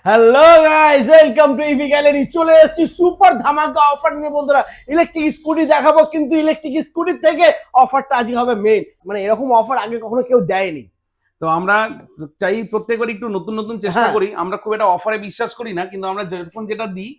Hello guys, welcome to EV gallery. চলে এসেছি super ধামাকা অফার নিয়ে বন্ধুরা। ইলেকট্রিক স্কুটি দেখাবো, কিন্তু ইলেকট্রিক স্কুটির থেকে অফারটা আজকে হবে মেইন। মানে এরকম অফার আগে কখনো কেউ দেয়নি। তো আমরা চাই প্রত্যেকবার একটু নতুন নতুন চেষ্টা করি। আমরা খুব একটা অফারে বিশ্বাস করি না, কিন্তু আমরা যখন যেটা দিই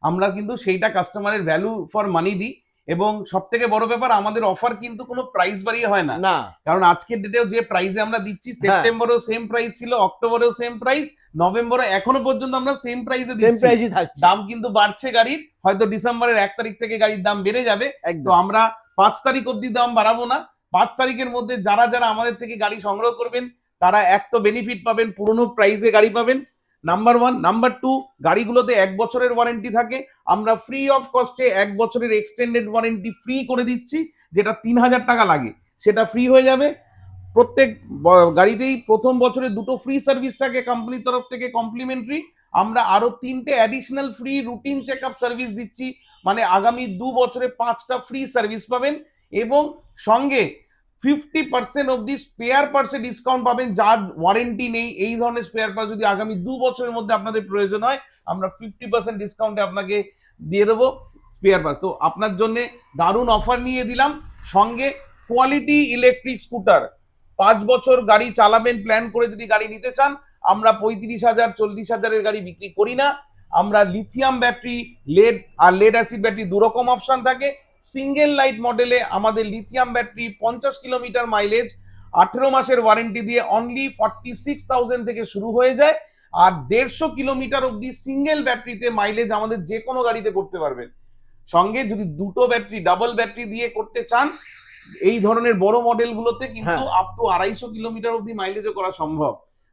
আমরা কিন্তু সেইটা কাস্টমারের ভ্যালু ফর মানি দিই। এবং সব থেকে বড় ব্যাপার, আমাদের অফার কিন্তু কোনো প্রাইস বাড়িয়ে হয় না। না, কারণ আজকের ডেটেও যে প্রাইসে আমরা দিচ্ছি, সেপ্টেম্বরেও সেম প্রাইস ছিল, অক্টোবরেও সেম প্রাইস, নভেম্বরে এখনো পর্যন্ত আমরা সেম প্রাইসে সেম দিচ্ছি। প্রাইসই থাকছে। দাম কিন্তু বাড়ছে গাড়ির, হয়তো ডিসেম্বরের 1 তারিখ থেকে গাড়ির দাম বেড়ে যাবে। তো একদম। আমরা 5 তারিখ অব্দি দাম বাড়াবো না। 5 তারিখের মধ্যে যারা যারা আমাদের থেকে গাড়ি সংগ্রহ করবেন তারা এক তো বেনিফিট পাবেন, পুরনো প্রাইসে গাড়ি পাবেন, নাম্বার 1। নাম্বার 2, গাড়িগুলোতে 1 বছরের ওয়ারেন্টি থাকে। আমরা ফ্রি অফ কস্টে 1 বছরের এক্সটেন্ডেড ওয়ারেন্টি ফ্রি করে দিচ্ছি। যেটা 3000 টাকা লাগে সেটা ফ্রি হয়ে যাবে। প্রত্যেক গাড়িতেই প্রথম বছরে 2টো ফ্রি সার্ভিস থাকে কোম্পানির তরফ থেকে কমপ্লিমেন্টারি। আমরা আরো 3টে additional free routine checkup service দিচ্ছি। মানে আগামী 2 বছরে 5টা ফ্রি সার্ভিস পাবেন, এবং সঙ্গে 50% অব্দি স্পেয়ার পার্টসে ডিসকাউন্ট পাবেন। যার ওয়ারেন্টি নেই এই ধরনের স্পেয়ার পার্টস যদি আগামী 2 বছরের মধ্যে আপনাদের প্রয়োজন হয়, আমরা 50% ডিসকাউন্টে আপনাকে দিয়ে দেবো স্পেয়ার পার্টস। তো আপনার জন্য দারুণ অফার নিয়ে দিলাম। সঙ্গে কোয়ালিটি ইলেকট্রিক স্কুটার, 5 বছর গাড়ি চালাবেন প্ল্যান করে যদি গাড়ি নিতে চান, আমরা 35,000 40,000-এর গাড়ি বিক্রি করি না। আমরা লিথিয়াম ব্যাটারি, লেড আর লেড অ্যাসিড ব্যাটারি দুরকম অপশন থাকে। সিঙ্গেল লাইট মডেলে আমাদের লিথিয়াম ব্যাটারি 50 কিলোমিটার মাইলেজ 18 মাসের ওয়ারেন্টি দিয়ে অনলি 46,000 থেকে শুরু হয়ে যায়। আর 150 কিলোমিটার অব্দি সিঙ্গেল ব্যাটারিতে মাইলেজ আমাদের যে কোনো গাড়িতে করতে পারবেন। সঙ্গে যদি দুটো ব্যাটারি, ডাবল ব্যাটারি দিয়ে করতে চান, এই ধরনের বড় মডেলগুলোতে কিন্তু আপ টু 250 কিলোমিটার অব্দি মাইলেজও করা সম্ভব।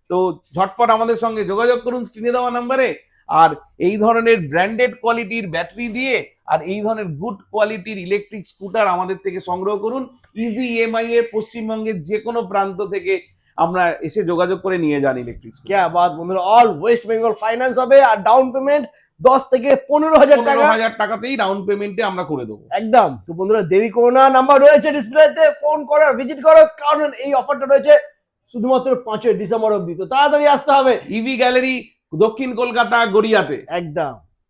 তো ঝটপট আমাদের সঙ্গে যোগাযোগ করুন স্ক্রিনে দেওয়া নাম্বারে। আর এই ধরনের ব্র্যান্ডেড কোয়ালিটির ব্যাটারি দিয়ে আর এই ধরনের গুড কোয়ালিটির ইলেকট্রিক স্কুটার আমাদের থেকে সংগ্রহ করুন। ইজি ইএমআই এ পশ্চিমবঙ্গের যে কোনো প্রান্ত থেকে আমরা এসে যোগাযোগ করে নিয়ে যান ইলেকট্রিক। क्या बात বন্ধুরা, অল ওয়েস্ট বেঙ্গল ফাইন্যান্স হবে, আর ডাউন পেমেন্ট 10 থেকে 15,000 টাকা। 15,000 টাকাতেই ডাউন পেমেন্টে আমরা করে দেবো একদম। তো বন্ধুরা দেরি করো না, নাম্বার রয়েছে ডিসপ্লেতে, ফোন করো, ভিজিট করো, কারণ এই অফারটা রয়েছে শুধুমাত্র 5 ডিসেম্বর অবধি। তো তাড়াতাড়ি আসতে হবে ইভি গ্যালারি, দক্ষিণ কলকাতা, গড়িয়াতে। একদম।